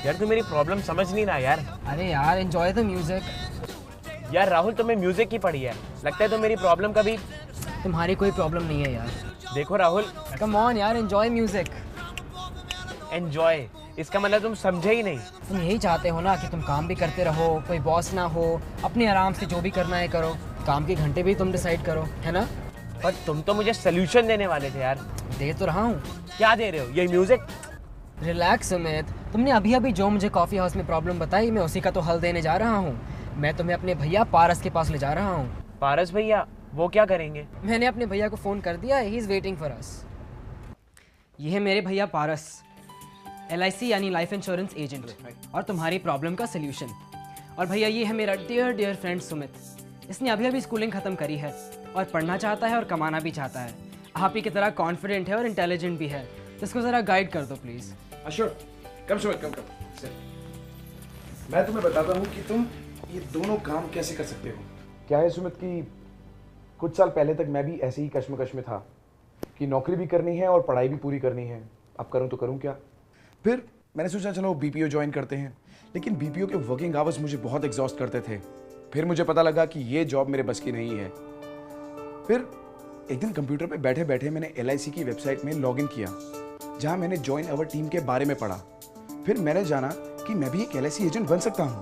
यार तू मेरी प्रॉब्लम समझ नहीं रहा यार। अरे यार एंजॉय द म्यूजिक। यार राहुल तुम्हें म्यूजिक की पड़ी है, लगता है तो मेरी प्रॉब्लम कभी। तुम्हारी कोई प्रॉब्लम नहीं है यार। देखो राहुल, कम ऑन यार, एंजॉय म्यूजिक। एंजॉय इसका मतलब तुम समझे ही नहीं। तुम यही चाहते हो ना कि तुम काम भी करते रहो, कोई बॉस ना हो, अपने आराम से जो भी करना है करो, काम के घंटे भी तुम डिसाइड करो, है ना? पर तुम तो मुझे सोल्यूशन देने वाले थे यार। दे तो रहा हूँ। क्या दे रहे हो? ये म्यूजिक? रिलैक्स सुमित, तुमने अभी अभी जो मुझे कॉफ़ी हाउस में प्रॉब्लम बताई, मैं उसी का तो हल देने जा रहा हूँ। मैं तुम्हें अपने भैया पारस के पास ले जा रहा हूँ। पारस भैया? वो क्या करेंगे? मैंने अपने भैया को फ़ोन कर दिया है, he is waiting for us. ये है मेरे भैया पारस, LIC यानी लाइफ इंश्योरेंस एजेंट, और तुम्हारी प्रॉब्लम का सोल्यूशन। और भैया ये है मेरा डियर फ्रेंड सुमित। इसने अभी अभी स्कूलिंग ख़त्म करी है और पढ़ना चाहता है और कमाना भी चाहता है। आप ही की तरह कॉन्फिडेंट है और इंटेलिजेंट भी है, तो इसको ज़रा गाइड कर दो प्लीज़। अश्योर, कम सुमित, कम। मैं तुम्हें बताता हूँ कि तुम ये दोनों काम कैसे कर सकते हो। क्या है सुमित कि कुछ साल पहले तक मैं भी ऐसे ही कश्मकश में था कि नौकरी भी करनी है और पढ़ाई भी पूरी करनी है, अब करूँ तो करूँ क्या। फिर मैंने सोचा चलो BPO ज्वाइन करते हैं, लेकिन BPO के वर्किंग आवर्स मुझे बहुत एग्जॉस्ट करते थे। फिर मुझे पता लगा कि ये जॉब मेरे बस की नहीं है। फिर एक दिन कंप्यूटर पे बैठे बैठे मैंने LIC की वेबसाइट में लॉगिन किया, जहां मैंने ज्वाइन अवर टीम के बारे में पढ़ा। फिर मैंने जाना कि मैं भी एक LIC एजेंट बन सकता हूं।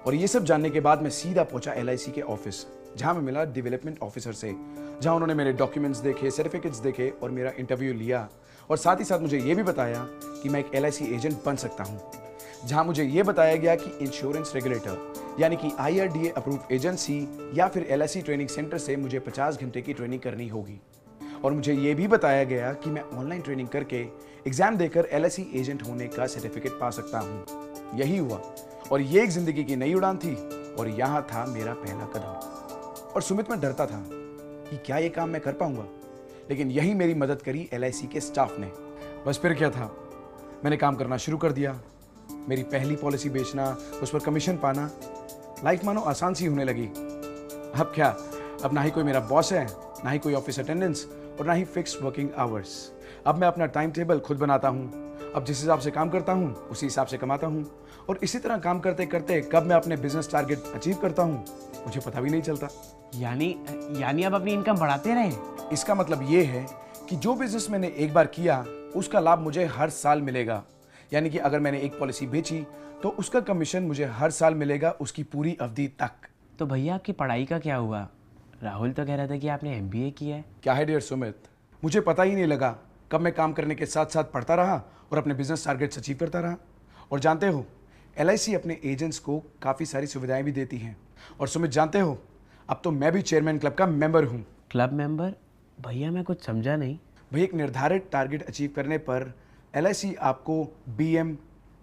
और ये सब जानने के बाद मैं सीधा पहुंचा LIC के ऑफिस, जहां मैं मिला डेवलपमेंट ऑफिसर से, जहां उन्होंने मेरे डॉक्यूमेंट्स देखे, सर्टिफिकेट्स देखे और मेरा इंटरव्यू लिया। और साथ ही साथ मुझे ये भी बताया कि मैं एक LIC एजेंट बन सकता हूँ। जहां मुझे ये बताया गया कि इंश्योरेंस रेगुलेटर यानी कि IRDA अप्रूव एजेंसी या फिर LIC ट्रेनिंग सेंटर से मुझे 50 घंटे की ट्रेनिंग करनी होगी। और मुझे ये भी बताया गया कि मैं ऑनलाइन ट्रेनिंग करके एग्जाम देकर LIC एजेंट होने का सर्टिफिकेट पा सकता हूँ। यही हुआ और ये एक जिंदगी की नई उड़ान थी और यहाँ था मेरा पहला कदम। और सुमित, मैं डरता था कि क्या ये काम मैं कर पाऊंगा, लेकिन यही मेरी मदद करी LIC के स्टाफ ने। बस फिर क्या था, मैंने काम करना शुरू कर दिया। मेरी पहली पॉलिसी बेचना, उस पर कमीशन पाना, लाइफ मानो आसान सी होने लगी। अब क्या, अब ना ही कोई मेरा बॉस है, ना ही कोई ऑफिस अटेंडेंस और ना ही फिक्स वर्किंग आवर्स। अब मैं अपना टाइम टेबल खुद बनाता हूँ। अब जिस हिसाब से काम करता हूँ उसी हिसाब से कमाता हूँ। और इसी तरह काम करते करते कब मैं अपने बिजनेस टारगेट अचीव करता हूँ मुझे पता भी नहीं चलता। यानी अब अपनी इनकम बढ़ाते रहे। इसका मतलब ये है कि जो बिजनेस मैंने एक बार किया उसका लाभ मुझे हर साल मिलेगा। यानी कि अगर मैंने एक पॉलिसी बेची तो उसका कमीशन मुझे हर साल मिलेगा, उसकी पूरी अवधि तक। तो भैया आपकी पढ़ाई का क्या हुआ? राहुल तो कह रहा था कि आपने MBA किया है। क्या है डियर सुमित, मुझे पता ही नहीं लगा कब मैं काम करने के साथ साथ पढ़ता रहा और अपने बिजनेस टारगेट्स अचीव करता रहा। और जानते हो, LIC अपने एजेंट्स को काफ़ी सारी सुविधाएं भी देती हैं। और सुमित जानते हो, अब तो मैं भी चेयरमैन क्लब का मेंबर हूँ। Club member? भैया मैं कुछ समझा नहीं। भाई, एक निर्धारित टारगेट अचीव करने पर LIC आपको BM,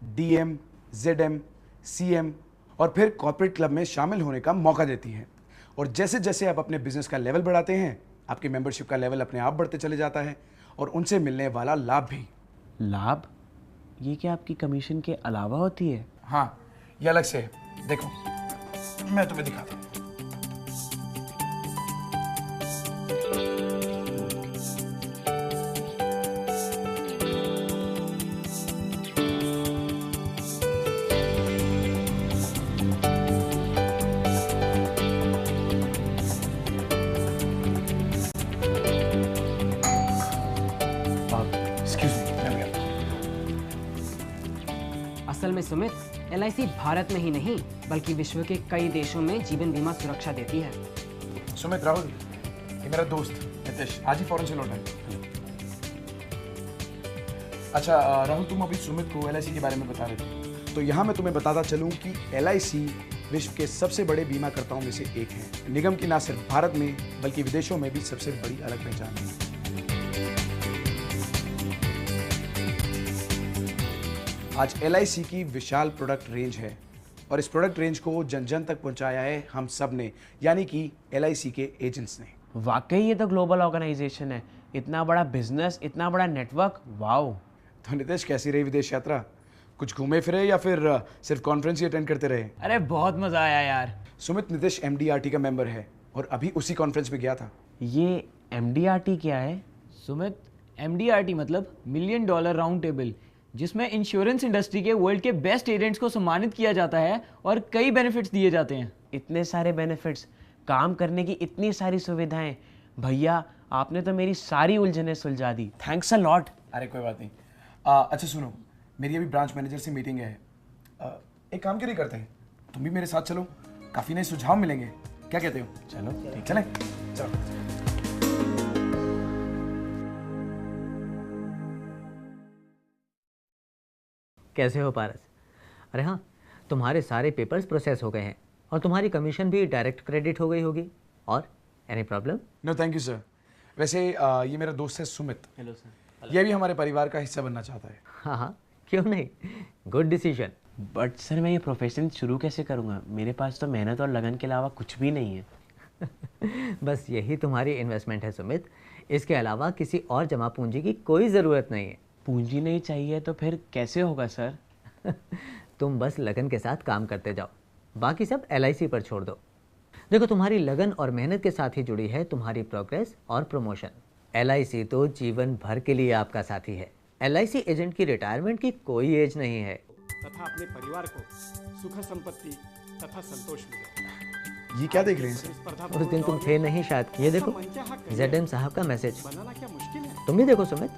DM, ZM, CM और फिर कॉर्पोरेट क्लब में शामिल होने का मौका देती है। और जैसे जैसे आप अपने बिजनेस का लेवल बढ़ाते हैं, आपकी मेंबरशिप का लेवल अपने आप बढ़ते चले जाता है और उनसे मिलने वाला लाभ भी। लाभ? ये क्या आपकी कमीशन के अलावा होती है? हाँ, ये अलग से है। देखो, मैं तुम्हें दिखाता हूँ। असल में सुमित, LIC भारत में ही नहीं बल्कि विश्व के कई देशों में जीवन बीमा सुरक्षा देती है। सुमित, राहुल, ये मेरा दोस्त नितिश आज ही फॉरेन से लौटा है। अच्छा राहुल, तुम अभी सुमित को LIC के बारे में बता रहे थे, तो यहाँ मैं तुम्हें बताता चलूँ कि LIC विश्व के सबसे बड़े बीमाकर्ताओं में से एक है। निगम की न सिर्फ भारत में बल्कि विदेशों में भी सबसे बड़ी अलग पहचान है। आज LIC की विशाल प्रोडक्ट रेंज है और इस प्रोडक्ट रेंज को जन जन तक पहुंचाया है हम सब ने, यानी कि LIC के एजेंट्स ने। वाकई ये तो ग्लोबल ऑर्गेनाइजेशन है, इतना बड़ा बिजनेस, इतना बड़ा नेटवर्क। वाओ। तो नितेश, कैसी रही विदेश यात्रा? कुछ घूमे फिरे या फिर सिर्फ कॉन्फ्रेंस ही अटेंड करते रहे? अरे बहुत मजा आया यार। सुमित, नितेश MDRT का मेंबर है और अभी उसी कॉन्फ्रेंस में गया था। ये MDRT क्या है? सुमित, MDRT मतलब $1 मिलियन राउंड टेबल। जिसमें इंश्योरेंस इंडस्ट्री के वर्ल्ड के बेस्ट एजेंट्स को सम्मानित किया जाता है और कई बेनिफिट्स दिए जाते हैं। इतने सारे बेनिफिट्स, काम करने की इतनी सारी सुविधाएं, भैया आपने तो मेरी सारी उलझनें सुलझा दी। Thanks a lot. अरे कोई बात नहीं। अच्छा सुनो, मेरी अभी ब्रांच मैनेजर से मीटिंग है। एक काम क्यों नहीं करते हैं, तुम भी मेरे साथ चलो, काफ़ी नए सुझाव मिलेंगे। क्या कहते हो? चलो ठीक। चलें? चलो। कैसे हो पारस? अरे हाँ, तुम्हारे सारे पेपर्स प्रोसेस हो गए हैं और तुम्हारी कमीशन भी डायरेक्ट क्रेडिट हो गई होगी। और any problem? No thank you sir. वैसे ये मेरा दोस्त है सुमित। Hello sir. ये भी हमारे परिवार का हिस्सा बनना चाहता है। हाँ हाँ, क्यों नहीं, गुड डिसीजन। बट सर मैं ये प्रोफेशन शुरू कैसे करूँगा? मेरे पास तो मेहनत और लगन के अलावा कुछ भी नहीं है। बस यही तुम्हारी इन्वेस्टमेंट है सुमित, इसके अलावा किसी और जमा पूंजी की कोई ज़रूरत नहीं है। पूंजी नहीं चाहिए तो फिर कैसे होगा सर? तुम बस लगन के साथ काम करते जाओ, बाकी सब LIC पर छोड़ दो। देखो, तुम्हारी लगन और मेहनत के साथ ही जुड़ी है तुम्हारी प्रोग्रेस और प्रमोशन। LIC तो जीवन भर के लिए आपका साथी है। LIC एजेंट की रिटायरमेंट की कोई एज नहीं है। तथा अपने परिवार को सुख संपत्ति तथा संतोष मिले। ये क्या देख रहे हैं सर? स्पर्धा उस दिन तुम थे नहीं शायद, ये देखो ZM साहब का मैसेज। बनाना क्या मुश्किल है? तुम भी देखो सुमित।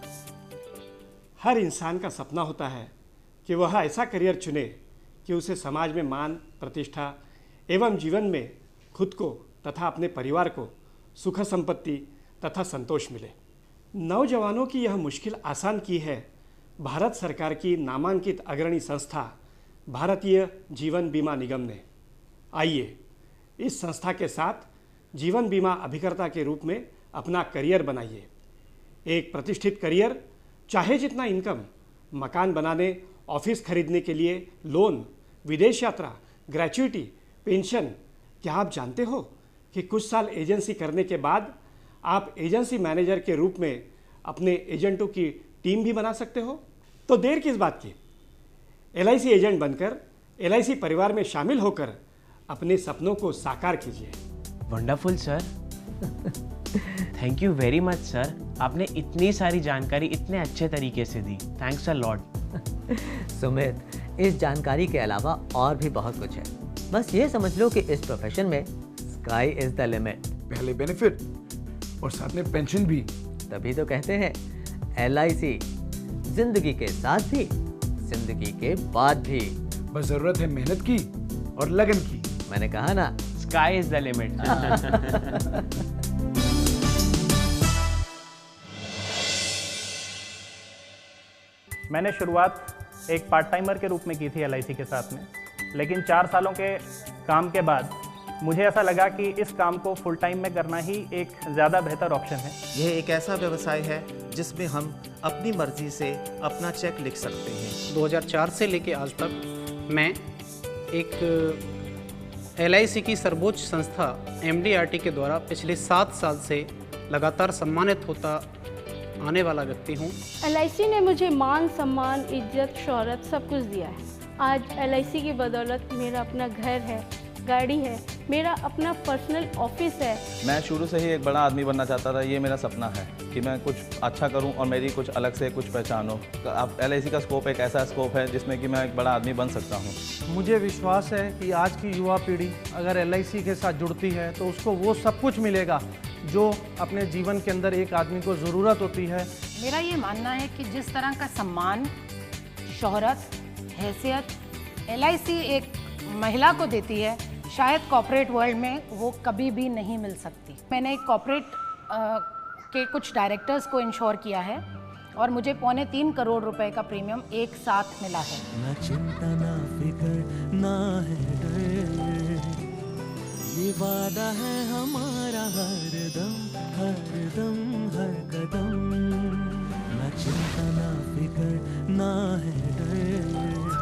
हर इंसान का सपना होता है कि वह ऐसा करियर चुने कि उसे समाज में मान, प्रतिष्ठा एवं जीवन में खुद को तथा अपने परिवार को सुख संपत्ति तथा संतोष मिले। नौजवानों की यह मुश्किल आसान की है भारत सरकार की नामांकित अग्रणी संस्था भारतीय जीवन बीमा निगम ने। आइए इस संस्था के साथ जीवन बीमा अभिकर्ता के रूप में अपना करियर बनाइए। एक प्रतिष्ठित करियर, चाहे जितना इनकम, मकान बनाने, ऑफिस खरीदने के लिए लोन, विदेश यात्रा, ग्रेच्युटी, पेंशन। क्या आप जानते हो कि कुछ साल एजेंसी करने के बाद आप एजेंसी मैनेजर के रूप में अपने एजेंटों की टीम भी बना सकते हो? तो देर किस बात की, LIC एजेंट बनकर LIC परिवार में शामिल होकर अपने सपनों को साकार कीजिए। Wonderful sir. Thank you very much sir, आपने इतनी सारी जानकारी इतने अच्छे तरीके से दी। Thanks a lot. सुमित, इस जानकारी के अलावा और भी बहुत कुछ है। बस ये समझ लो कि इस प्रोफेशन में स्काई इज द लिमिट। पहले बेनिफिट और साथ में पेंशन भी। तभी तो कहते हैं LIC, जिंदगी के साथ भी, जिंदगी के बाद भी। बस जरूरत है मेहनत की और लगन की। मैंने कहा ना, स्काई इज द लिमिट। मैंने शुरुआत एक पार्ट टाइमर के रूप में की थी LIC के साथ में, लेकिन 4 सालों के काम के बाद मुझे ऐसा लगा कि इस काम को फुल टाइम में करना ही एक ज़्यादा बेहतर ऑप्शन है। यह एक ऐसा व्यवसाय है जिसमें हम अपनी मर्जी से अपना चेक लिख सकते हैं। 2004 से लेके आज तक मैं एक LIC की सर्वोच्च संस्था MDRT के द्वारा पिछले 7 साल से लगातार सम्मानित होता आने वाला व्यक्ति हूँ। LIC ने मुझे मान, सम्मान, इज्जत, शोहरत सब कुछ दिया है। आज LIC की बदौलत मेरा अपना घर है, गाड़ी है, मेरा अपना पर्सनल ऑफिस है। मैं शुरू से ही एक बड़ा आदमी बनना चाहता था। ये मेरा सपना है कि मैं कुछ अच्छा करूं और मेरी कुछ अलग से कुछ पहचान हो। अब LIC का स्कोप एक ऐसा स्कोप है जिसमें कि मैं एक बड़ा आदमी बन सकता हूं। मुझे विश्वास है कि आज की युवा पीढ़ी अगर LIC के साथ जुड़ती है तो उसको वो सब कुछ मिलेगा जो अपने जीवन के अंदर एक आदमी को ज़रूरत होती है। मेरा ये मानना है कि जिस तरह का सम्मान, शोहरत, हैसियत LIC एक महिला को देती है, शायद कॉर्पोरेट वर्ल्ड में वो कभी भी नहीं मिल सकती। मैंने एक कॉर्पोरेट के कुछ डायरेक्टर्स को इंश्योर किया है और मुझे 3.25 करोड़ रुपए का प्रीमियम एक साथ मिला है। ना चिंता ना फिकर ना है डर, ये वादा है हमारा हर दम हर कदम। ना चिंता ना फिकर ना है डर।